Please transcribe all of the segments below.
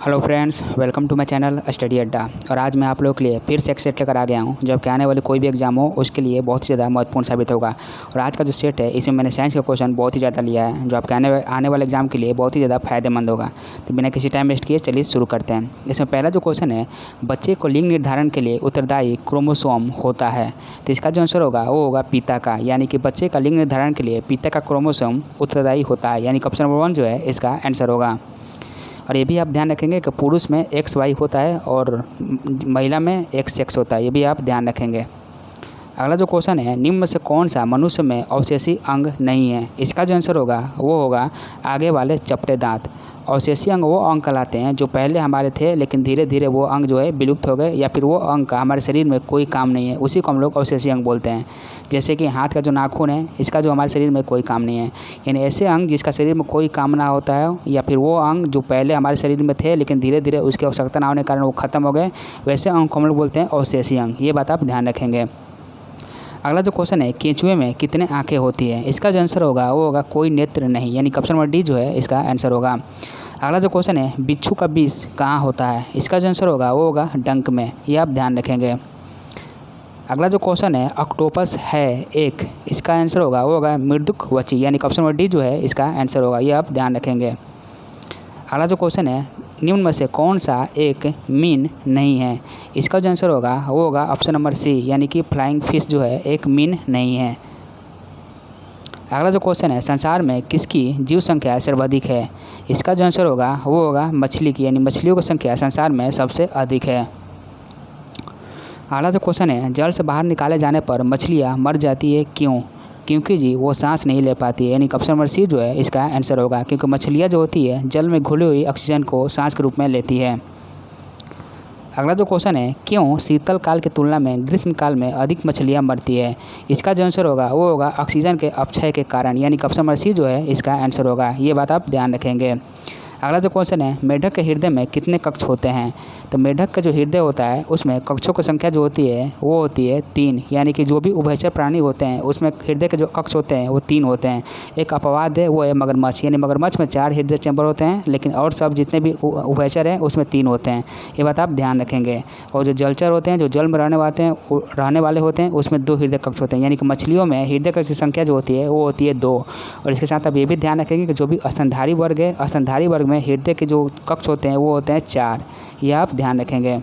Hello friends, welcome to my channel study Adda. और आज मैं आप लोगों के लिए फिर से एक सेट लेकर आ गया हूं जब कि आने वाले कोई भी एग्जाम हो उसके लिए बहुत ही ज़्यादा महत्वपूर्ण साबित होगा। और आज का जो सेट है इसमें मैंने साइंस का क्वेश्चन बहुत ही ज़्यादा लिया है जो आपके आने वाले एग्जाम के लिए बहुत ही ज़्यादा फायदेमंद होगा। तो बिना किसी टाइम वेस्ट किए चलिए शुरू करते हैं। इसमें पहला जो क्वेश्चन है, बच्चे को लिंग निर्धारण के लिए उत्तरदायी क्रोमोसोम होता है। तो इसका जो आंसर होगा वो होगा पिता का, यानी कि बच्चे का लिंग निर्धारण के लिए पिता का क्रोमोसोम उत्तरदायी होता है, यानी कि ऑप्शन नंबर 1 जो है इसका आंसर होगा। और ये भी आप ध्यान रखेंगे कि पुरुष में XY होता है और महिला में XX होता है, ये भी आप ध्यान रखेंगे। अगला जो क्वेश्चन है, निम्न में से कौन सा मनुष्य में अवशेषी अंग नहीं है। इसका जो आंसर होगा वो होगा आगे वाले चपटे दांत। अवशेषी अंग वो अंग कहलाते हैं जो पहले हमारे थे लेकिन धीरे धीरे वो अंग जो है विलुप्त हो गए, या फिर वो अंग का हमारे शरीर में कोई काम नहीं है, उसी को हम लोग अवशेषी अंग बोलते हैं। जैसे कि हाथ का जो नाखून है इसका जो हमारे शरीर में कोई काम नहीं है, यानी ऐसे अंग जिसका शरीर में कोई काम ना होता है, या फिर वो अंग जो पहले हमारे शरीर में थे लेकिन धीरे धीरे उसकी आवश्यकता ना होने के कारण वो ख़त्म हो गए, वैसे अंग को हम लोग बोलते हैं अवशेषी अंग। ये बात आप ध्यान रखेंगे। अगला जो क्वेश्चन है, केंचुए में कितने आंखें होती है। इसका जो आंसर होगा वो होगा कोई नेत्र नहीं, यानी ऑप्शन नंबर डी जो है इसका आंसर होगा। अगला जो क्वेश्चन है, बिच्छू का विष कहाँ होता है। इसका जो आंसर होगा वो होगा डंक में, ये आप ध्यान रखेंगे। अगला जो क्वेश्चन है, ऑक्टोपस है एक, इसका आंसर होगा वो होगा मृदुकवची, यानी ऑप्शन नंबर डी जो है इसका आंसर होगा, ये आप ध्यान रखेंगे। अगला जो क्वेश्चन है, निम्न में से कौन सा एक मीन नहीं है। इसका जो आंसर होगा वो होगा ऑप्शन नंबर सी, यानी कि फ्लाइंग फिश जो है एक मीन नहीं है। अगला जो क्वेश्चन है, संसार में किसकी जीव संख्या सर्वाधिक है। इसका जो आंसर होगा वो होगा मछली की, यानी मछलियों की संख्या संसार में सबसे अधिक है। अगला जो क्वेश्चन है, जल से बाहर निकाले जाने पर मछलियाँ मर जाती है क्यों। क्योंकि जी वो सांस नहीं ले पाती है, यानी ऑप्शन नंबर सी जो है इसका आंसर होगा, क्योंकि मछलियाँ जो होती है जल में घुली हुई ऑक्सीजन को सांस के रूप में लेती है। अगला जो क्वेश्चन है, क्यों शीतल काल की तुलना में ग्रीष्म काल में अधिक मछलियाँ मरती है। इसका जो आंसर होगा वो होगा ऑक्सीजन के अपक्षय के कारण, यानी ऑप्शन नंबर सी जो है इसका आंसर होगा, ये बात आप ध्यान रखेंगे। अगला जो क्वेश्चन है, मेढक के हृदय में कितने कक्ष होते हैं। तो मेढक का जो हृदय होता है उसमें कक्षों की संख्या जो होती है वो होती है 3, यानी कि जो भी उभयचर प्राणी होते हैं उसमें हृदय के जो कक्ष होते हैं वो 3 होते हैं। एक अपवाद है वो है मगरमच्छ, यानी मगरमच्छ में 4 हृदय चैम्बर होते हैं, लेकिन और सब जितने भी उभयचर हैं उसमें 3 होते हैं, ये बात आप ध्यान रखेंगे। और जो जलचर होते हैं, जो जल में रहने वाले होते हैं उसमें 2 हृदय कक्ष होते हैं, यानी कि मछलियों में हृदय कक्ष की संख्या जो होती है वो होती है 2। और इसके साथ आप ये भी ध्यान रखेंगे कि जो भी स्तनधारी वर्ग है, स्तनधारी वर्ग में हृदय के जो कक्ष होते हैं वो होते हैं 4, ये आप ध्यान रखेंगे।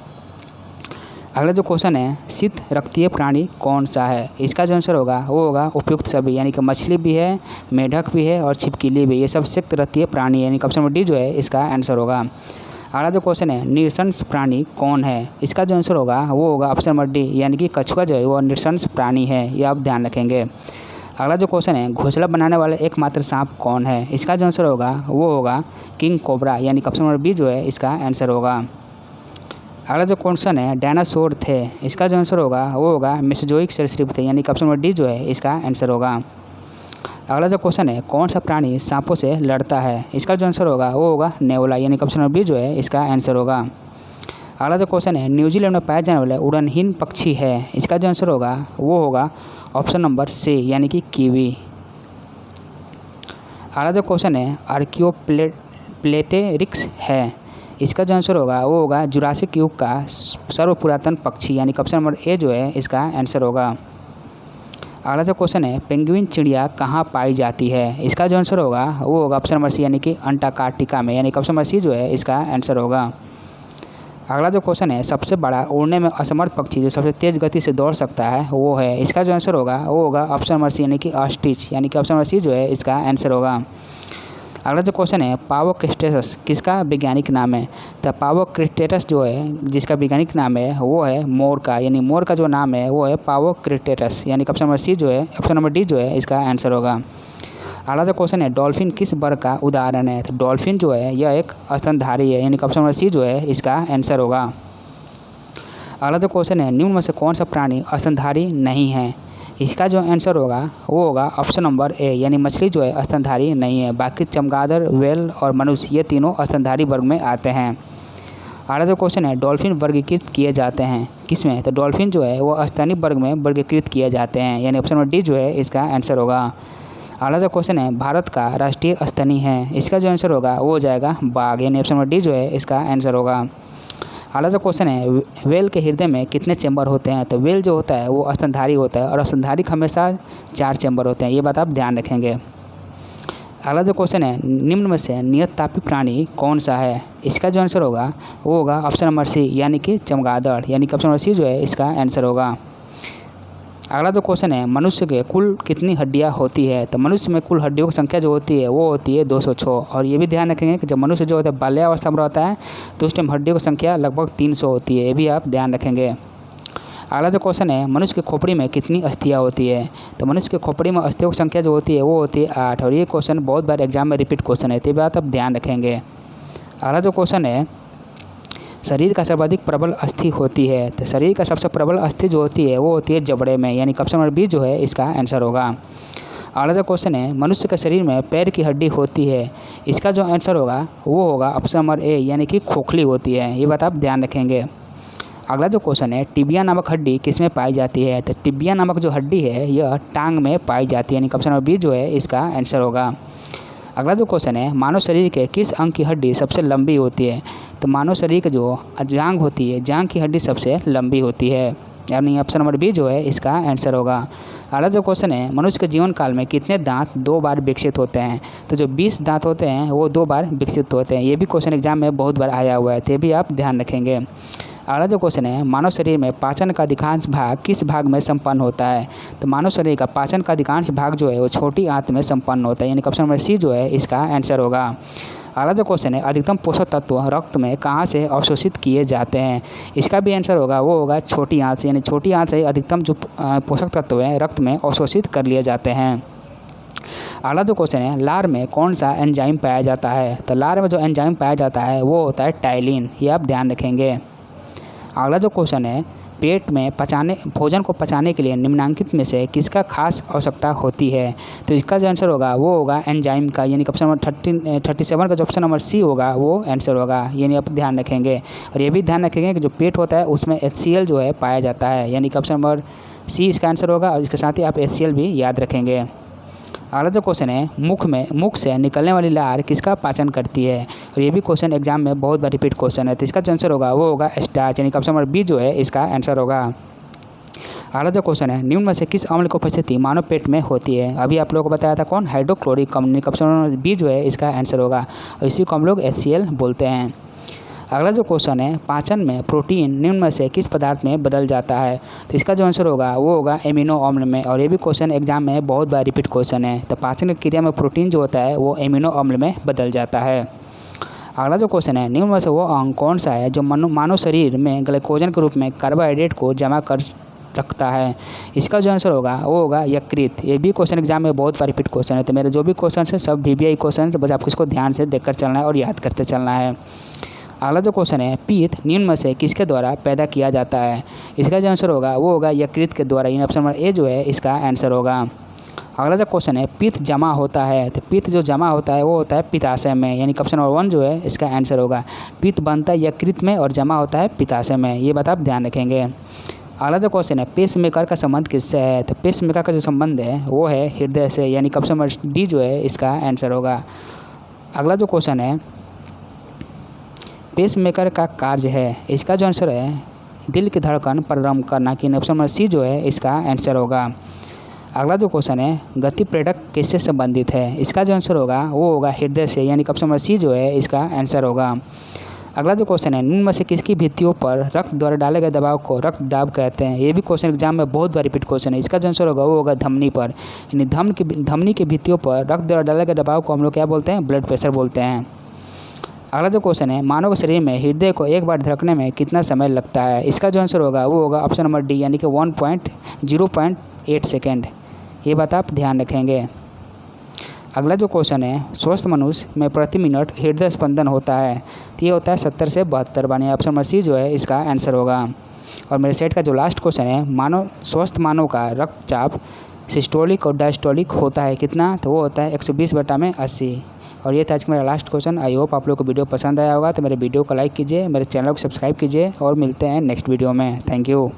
अगला जो क्वेश्चन है, शीत रक्तीय प्राणी कौन सा है। इसका जो आंसर होगा वो होगा उपयुक्त सभी, यानी कि मछली भी है, मेढक भी है और छिपकली भी, ये सब शीत रक्तीय प्राणी है, यानी ऑप्शन नंबर डी जो है इसका आंसर होगा। अगला जो क्वेश्चन है, निरसंस प्राणी कौन है। इसका जो आंसर होगा वो होगा ऑप्शन नंबर डी, यानी कि कछुआ जो है वो निरसंस प्राणी है, ये आप ध्यान रखेंगे। अगला जो क्वेश्चन है, घोंसला बनाने वाला एकमात्र सांप कौन है। इसका जो आंसर होगा वो होगा किंग कोबरा, यानी ऑप्शन नंबर बी जो है इसका आंसर होगा। अगला जो क्वेश्चन है, डायनासोर थे। इसका जो आंसर होगा वो होगा मेसोजोइक सरीसृप थे, यानी ऑप्शन नंबर डी जो है इसका आंसर होगा। अगला जो क्वेश्चन है, कौन सा प्राणी सांपों से लड़ता है। इसका जो आंसर होगा वो होगा नेवला, यानी ऑप्शन नंबर बी जो है इसका आंसर होगा। अगला जो क्वेश्चन है, न्यूजीलैंड में पाए जाने वाले उड़नहीन पक्षी है। इसका जो आंसर होगा वो होगा ऑप्शन नंबर सी, यानी कि कीवी। अगला जो क्वेश्चन है, आर्कियोप्टेरिक्स है। इसका जो आंसर होगा वो होगा जुरासिक युग का सर्वपुरातन पक्षी, यानी ऑप्शन नंबर ए जो है इसका आंसर होगा। अगला जो क्वेश्चन है, पेंगुइन चिड़िया कहाँ पाई जाती है। इसका जो आंसर होगा वो होगा ऑप्शन नंबर सी, यानी कि अंटार्कटिका में, यानी ऑप्शन नंबर सी जो है इसका आंसर होगा। अगला जो क्वेश्चन है, सबसे बड़ा उड़ने में असमर्थ पक्षी जो सबसे तेज़ गति से दौड़ सकता है वो है। इसका जो आंसर होगा वो होगा ऑप्शन नंबर सी, यानी कि ऑस्ट्रिच, यानी कि ऑप्शन नंबर सी जो है इसका आंसर होगा। अगला जो क्वेश्चन है, पावोक्रिस्टेटस किसका वैज्ञानिक नाम है। तो पावोक्रिस्टेटस जो है जिसका वैज्ञानिक नाम है वो है मोर का, यानी मोर का जो नाम है वो है पावोक्रिस्टेटस, यानी ऑप्शन नंबर सी जो है ऑप्शन नंबर डी जो है इसका आंसर होगा। अगला जो क्वेश्चन है, डॉल्फिन किस वर्ग का उदाहरण है। तो डॉल्फिन जो है यह एक स्तनधारी है, यानी ऑप्शन नंबर सी जो है इसका आंसर होगा। अगला जो क्वेश्चन है, निम्न में से कौन सा प्राणी स्तनधारी नहीं है। इसका जो आंसर होगा वो होगा ऑप्शन नंबर ए, यानी मछली जो है स्तनधारी नहीं है, बाकी चमगादड़, व्हेल और मनुष्य ये तीनों स्तनधारी वर्ग में आते हैं। अगला जो क्वेश्चन है, डॉल्फिन वर्गीकृत किए जाते हैं किसमें। तो डॉल्फिन जो है वो स्तनी वर्ग में वर्गीकृत किए जाते हैं, यानी ऑप्शन नंबर डी जो है इसका आंसर होगा। अगला जो क्वेश्चन है, भारत का राष्ट्रीय स्तनी है, इसका जो आंसर होगा वो हो जाएगा बाघ, यानी ऑप्शन नंबर डी जो है इसका आंसर होगा। अगला जो क्वेश्चन है, व्हेल के हृदय में कितने चैम्बर होते हैं? तो व्हेल जो होता है वो स्तनधारी होता है और स्तनधारी का हमेशा 4 चैम्बर होते हैं, ये बात आप ध्यान रखेंगे। अगला जो क्वेश्चन है, निम्न में से नियततापी प्राणी कौन सा है? इसका जो आंसर होगा वो होगा ऑप्शन नंबर सी, यानी कि चमगादड़, यानी कि ऑप्शन नंबर सी जो है इसका आंसर होगा। अगला जो क्वेश्चन है, मनुष्य के कुल कितनी हड्डियां होती है? तो मनुष्य में कुल हड्डियों की संख्या जो होती है वो होती है 206। और ये भी ध्यान रखेंगे कि जब मनुष्य जो होता है बाल्यावस्था में रहता है तो उस टाइम हड्डियों की संख्या लगभग 300 होती है, ये भी आप ध्यान रखेंगे। अगला जो क्वेश्चन है, मनुष्य की खोपड़ी में कितनी अस्थियाँ होती है? तो मनुष्य की खोपड़ी में अस्थियों की संख्या जो होती है वो होती है 8। और ये क्वेश्चन बहुत बार एग्जाम में रिपीट क्वेश्चन है, तो ये बात आप ध्यान रखेंगे। अगला जो क्वेश्चन है, शरीर का सर्वाधिक प्रबल अस्थि होती है? तो शरीर का सबसे प्रबल अस्थि जो होती है वो होती है जबड़े में, यानी ऑप्शन नंबर बी जो है इसका आंसर होगा। अगला जो क्वेश्चन है, मनुष्य के शरीर में पैर की हड्डी होती है, इसका जो आंसर होगा वो होगा ऑप्शन नंबर ए, यानी कि खोखली होती है, ये बात आप ध्यान रखेंगे। अगला जो क्वेश्चन है, टिबिया नामक हड्डी किस में पाई जाती है? तो टिबिया नामक जो हड्डी है यह टांग में पाई जाती है, यानी ऑप्शन नंबर बी जो है इसका आंसर होगा। अगला जो क्वेश्चन है, मानव शरीर के किस अंग की हड्डी सबसे लंबी होती है? तो मानव शरीर की जो जांघ होती है, जांघ की हड्डी सबसे लंबी होती है, यानी ऑप्शन नंबर बी जो है इसका आंसर होगा। अगला जो क्वेश्चन है, मनुष्य के जीवन काल में कितने दांत 2 बार विकसित होते हैं? तो जो 20 दांत होते हैं वो 2 बार विकसित होते हैं, ये भी क्वेश्चन एग्जाम में बहुत बार आया हुआ है, तो ये भी आप ध्यान रखेंगे। अगला जो क्वेश्चन है, मानव शरीर में पाचन का अधिकांश भाग किस भाग में संपन्न होता है? तो मानव शरीर का पाचन का अधिकांश भाग जो है वो छोटी आंत में संपन्न होता है, यानी ऑप्शन नंबर सी जो है इसका आंसर होगा। अगला जो क्वेश्चन है, अधिकतम पोषक तत्व रक्त में कहाँ से अवशोषित किए जाते हैं? इसका भी आंसर होगा वो होगा छोटी आंत से, यानी छोटी आंत से अधिकतम जो पोषक तत्व है रक्त में अवशोषित कर लिए जाते हैं। अगला जो क्वेश्चन है, लार में कौन सा एंजाइम पाया जाता है? तो लार में जो एंजाइम पाया जाता है वो होता है टाइलिन, ये आप ध्यान रखेंगे। अगला जो क्वेश्चन है, पेट में भोजन को पचाने के लिए निम्नलिखित में से किसका खास आवश्यकता होती है? तो इसका जो आंसर होगा वो होगा एंजाइम का, यानी ऑप्शन नंबर 37 का जो ऑप्शन नंबर सी होगा वो आंसर होगा, यानी आप ध्यान रखेंगे। और ये भी ध्यान रखेंगे कि जो पेट होता है उसमें HCl जो है पाया जाता है, यानी ऑप्शन नंबर सी इसका आंसर होगा, और इसके साथ ही आप HCl भी याद रखेंगे। अगला जो क्वेश्चन है, मुख से निकलने वाली लार किसका पाचन करती है? और ये भी क्वेश्चन एग्जाम में बहुत बार रिपीट क्वेश्चन है, तो इसका जो आंसर होगा वो होगा स्टार्च, यानी ऑप्शन नंबर बी जो है इसका आंसर होगा। अगला जो क्वेश्चन है, निम्न में से किस अम्ल की उपस्थिति मानव पेट में होती है? अभी आप लोगों को बताया था कौन, हाइड्रोक्लोरिक अम्ल, ऑप्शन नंबर बी जो है इसका आंसर होगा, और इसी को हम लोग HCl बोलते हैं। अगला जो क्वेश्चन है, पाचन में प्रोटीन निम्न में से किस पदार्थ में बदल जाता है? तो इसका जो आंसर होगा वो होगा एमिनो अम्ल में, और ये भी क्वेश्चन एग्जाम में बहुत बार रिपीट क्वेश्चन है। तो पाचन की क्रिया में प्रोटीन जो होता है वो एमिनो अम्ल में बदल जाता है। अगला जो क्वेश्चन है, निम्न में से वो अंग कौन सा है जो मानव शरीर में ग्लाइकोजन के रूप में कार्बोहाइड्रेट को जमा कर रखता है? इसका जो आंसर होगा वो होगा यकृत। ये भी क्वेश्चन एग्जाम में बहुत बार रिपीट क्वेश्चन है, तो मेरे जो भी क्वेश्चन है सब VBI क्वेश्चन है, तो बस आपको इसको ध्यान से देखकर चलना है और याद करते चलना है। अगला जो क्वेश्चन है, पीत निम्न में से किसके द्वारा पैदा किया जाता है? इसका जो आंसर होगा वो होगा यकृत के द्वारा, यानी ऑप्शन नंबर ए जो है इसका आंसर होगा। अगला जो क्वेश्चन है, पित्त जमा होता है, तो पित्त जो जमा होता है वो होता है पित्ताशय में, यानी ऑप्शन नंबर 1 जो है इसका आंसर होगा। पित्त बनता है यकृत में और जमा होता है पित्ताशय में, ये बात आप ध्यान रखेंगे। अगला जो क्वेश्चन है, पेसमेकर का संबंध किससे है? तो पेसमेकर का जो संबंध है वो है हृदय से, यानी ऑप्शन नंबर डी जो है इसका आंसर होगा। अगला जो क्वेश्चन है, पेसमेकर का कार्य है, इसका जो आंसर है दिल की धड़कन प्रारंभ करना, कि ऑप्शन नंबर सी जो है इसका आंसर होगा। अगला जो क्वेश्चन है, गति प्रेरक किससे संबंधित है? इसका जो आंसर होगा वो होगा हृदय से, यानी ऑप्शन नंबर सी जो है इसका आंसर होगा। अगला जो क्वेश्चन है, निम्न में से किसकी भित्तियों पर रक्त द्वारा डाले गए दबाव को रक्त दाब कहते हैं? ये भी क्वेश्चन एग्जाम में बहुत बार रिपीट क्वेश्चन है, इसका जो आंसर होगा वो होगा धमनी पर, यानी धमनी की भित्तियों पर रक्त द्वारा डाले गए दबाव को हम लोग क्या बोलते हैं? ब्लड प्रेशर बोलते हैं। अगला जो क्वेश्चन है, मानव के शरीर में हृदय को एक बार धड़कने में कितना समय लगता है? इसका जो आंसर होगा वो होगा ऑप्शन नंबर डी, यानी कि 0.8 सेकेंड, ये बात आप ध्यान रखेंगे। अगला जो क्वेश्चन है, स्वस्थ मनुष्य में प्रति मिनट हृदय स्पंदन होता है, तो ये होता है 70 से 72 बार, ऑप्शन नंबर सी जो है इसका आंसर होगा। और मेरे सेट का जो लास्ट क्वेश्चन है, स्वस्थ मानव का रक्तचाप सिस्टोलिक और डायस्टोलिक होता है कितना? तो वो होता है 120/80। और ये था आज का मेरा लास्ट क्वेश्चन। आई होप आप लोग को वीडियो पसंद आया होगा, तो मेरे वीडियो को लाइक कीजिए, मेरे चैनल को सब्सक्राइब कीजिए, और मिलते हैं नेक्स्ट वीडियो में। Thank you.